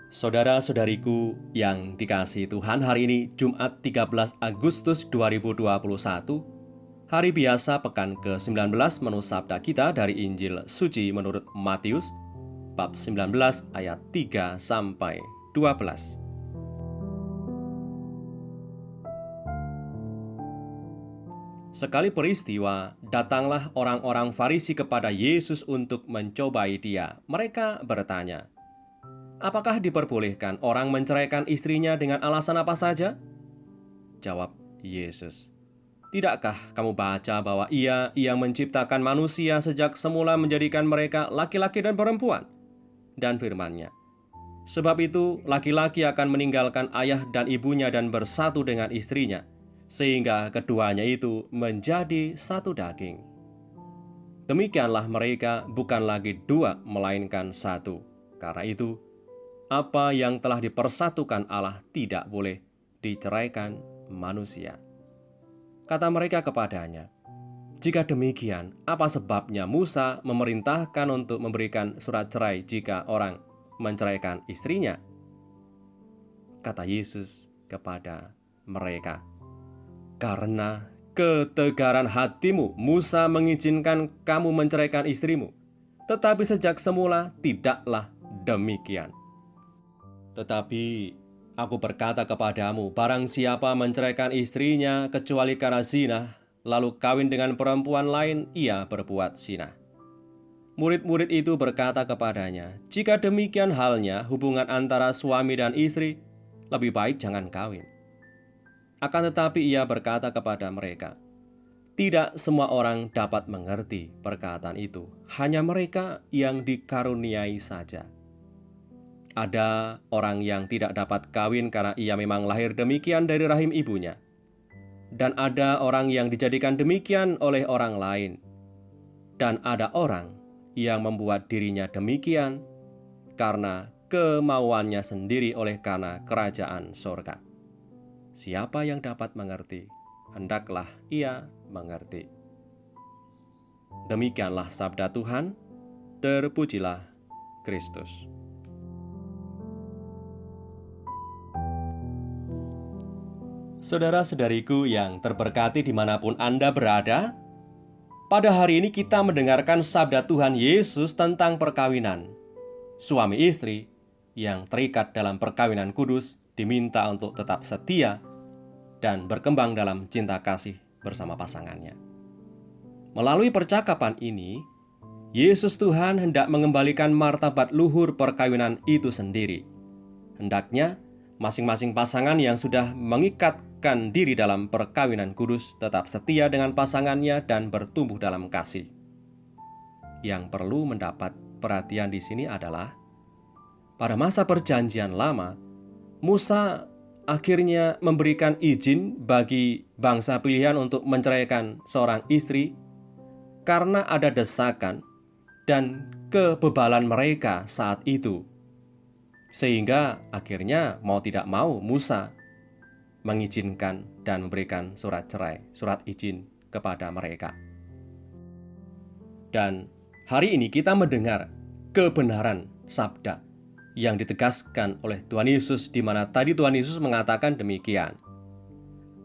Saudara-saudariku yang dikasihi Tuhan, hari ini Jumat 13 Agustus 2021, hari biasa pekan ke-19 menurut sabda kita dari Injil Suci menurut Matius, bab 19 ayat 3 sampai 12. Sekali peristiwa, datanglah orang-orang Farisi kepada Yesus untuk mencobai Dia. Mereka bertanya, "Apakah diperbolehkan orang menceraikan istrinya dengan alasan apa saja?" Jawab Yesus, "Tidakkah kamu baca bahwa Ia yang menciptakan manusia sejak semula menjadikan mereka laki-laki dan perempuan? Dan firman-Nya, sebab itu laki-laki akan meninggalkan ayah dan ibunya dan bersatu dengan istrinya, sehingga keduanya itu menjadi satu daging. Demikianlah mereka bukan lagi dua, melainkan satu. Karena itu, apa yang telah dipersatukan Allah tidak boleh diceraikan manusia." Kata mereka kepadanya, "Jika demikian, apa sebabnya Musa memerintahkan untuk memberikan surat cerai jika orang menceraikan istrinya?" Kata Yesus kepada mereka, "Karena ketegaran hatimu, Musa mengizinkan kamu menceraikan istrimu, tetapi sejak semula tidaklah demikian. Tetapi aku berkata kepadamu, barang siapa menceraikan istrinya kecuali karena zina, lalu kawin dengan perempuan lain, ia berbuat zina." Murid-murid itu berkata kepadanya, "Jika demikian halnya hubungan antara suami dan istri, lebih baik jangan kawin." Akan tetapi ia berkata kepada mereka, "Tidak semua orang dapat mengerti perkataan itu, hanya mereka yang dikaruniai saja. Ada orang yang tidak dapat kawin karena ia memang lahir demikian dari rahim ibunya. Dan ada orang yang dijadikan demikian oleh orang lain. Dan ada orang yang membuat dirinya demikian karena kemauannya sendiri oleh karena kerajaan sorga. Siapa yang dapat mengerti, hendaklah ia mengerti." Demikianlah sabda Tuhan, terpujilah Kristus. Saudara-saudariku yang terberkati dimanapun Anda berada, pada hari ini kita mendengarkan sabda Tuhan Yesus tentang perkawinan. Suami istri yang terikat dalam perkawinan kudus diminta untuk tetap setia dan berkembang dalam cinta kasih bersama pasangannya. Melalui percakapan ini, Yesus Tuhan hendak mengembalikan martabat luhur perkawinan itu sendiri. Hendaknya masing-masing pasangan yang sudah mengikatkan diri dalam perkawinan kudus tetap setia dengan pasangannya dan bertumbuh dalam kasih. Yang perlu mendapat perhatian di sini adalah, pada masa Perjanjian Lama, Musa akhirnya memberikan izin bagi bangsa pilihan untuk menceraikan seorang istri karena ada desakan dan kebebalan mereka saat itu. Sehingga akhirnya mau tidak mau Musa mengizinkan dan memberikan surat cerai, surat izin kepada mereka. Dan hari ini kita mendengar kebenaran sabda yang ditegaskan oleh Tuhan Yesus, di mana tadi Tuhan Yesus mengatakan demikian,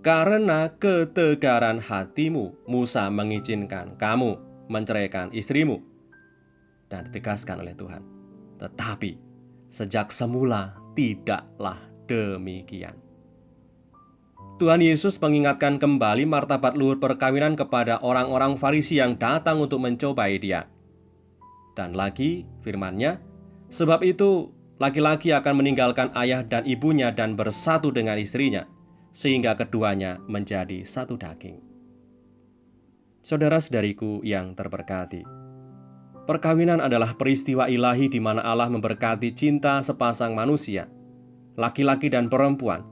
"Karena ketegaran hatimu, Musa mengizinkan kamu menceraikan istrimu." Dan ditegaskan oleh Tuhan, tetapi sejak semula tidaklah demikian. Tuhan Yesus mengingatkan kembali martabat luhur perkawinan kepada orang-orang Farisi yang datang untuk mencobai Dia. Dan lagi firman-Nya, "Sebab itu laki-laki akan meninggalkan ayah dan ibunya dan bersatu dengan istrinya, sehingga keduanya menjadi satu daging." Saudara-saudariku yang terberkati, perkawinan adalah peristiwa ilahi di mana Allah memberkati cinta sepasang manusia, laki-laki dan perempuan,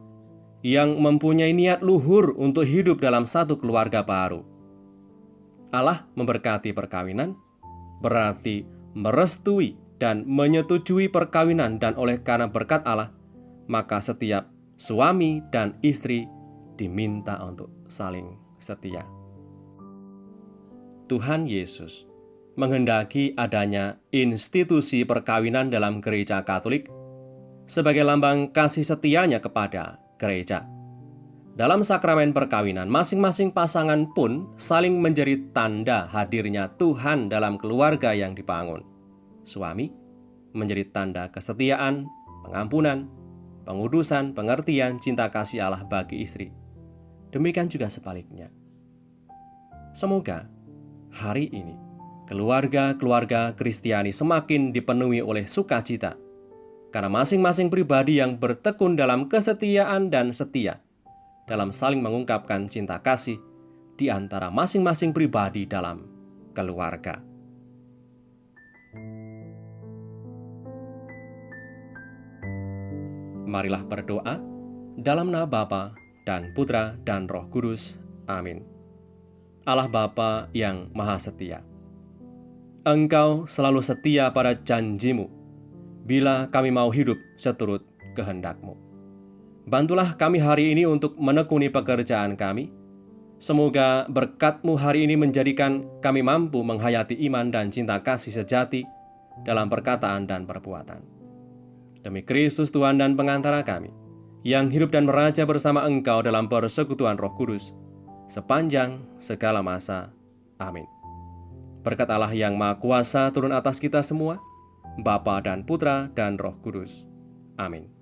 yang mempunyai niat luhur untuk hidup dalam satu keluarga baru. Allah memberkati perkawinan, berarti merestui dan menyetujui perkawinan, dan oleh karena berkat Allah, maka setiap suami dan istri diminta untuk saling setia. Tuhan Yesus menghendaki adanya institusi perkawinan dalam gereja Katolik sebagai lambang kasih setianya kepada gereja. Dalam sakramen perkawinan, masing-masing pasangan pun saling menjadi tanda hadirnya Tuhan dalam keluarga yang dibangun. Suami menjadi tanda kesetiaan, pengampunan, pengudusan, pengertian, cinta kasih Allah bagi istri. Demikian juga sebaliknya. Semoga hari ini keluarga-keluarga Kristiani semakin dipenuhi oleh sukacita, karena masing-masing pribadi yang bertekun dalam kesetiaan dan setia dalam saling mengungkapkan cinta kasih di antara masing-masing pribadi dalam keluarga. Marilah berdoa dalam nama Bapa dan Putra dan Roh Kudus. Amin. Allah Bapa yang Maha Setia, Engkau selalu setia pada janji-Mu bila kami mau hidup seturut kehendak-Mu. Bantulah kami hari ini untuk menekuni pekerjaan kami. Semoga berkat-Mu hari ini menjadikan kami mampu menghayati iman dan cinta kasih sejati dalam perkataan dan perbuatan. Demi Kristus Tuhan dan pengantara kami, yang hidup dan meraja bersama Engkau dalam persekutuan Roh Kudus, sepanjang segala masa. Amin. Berkat Allah yang Maha Kuasa turun atas kita semua, Bapa dan Putra dan Roh Kudus. Amin.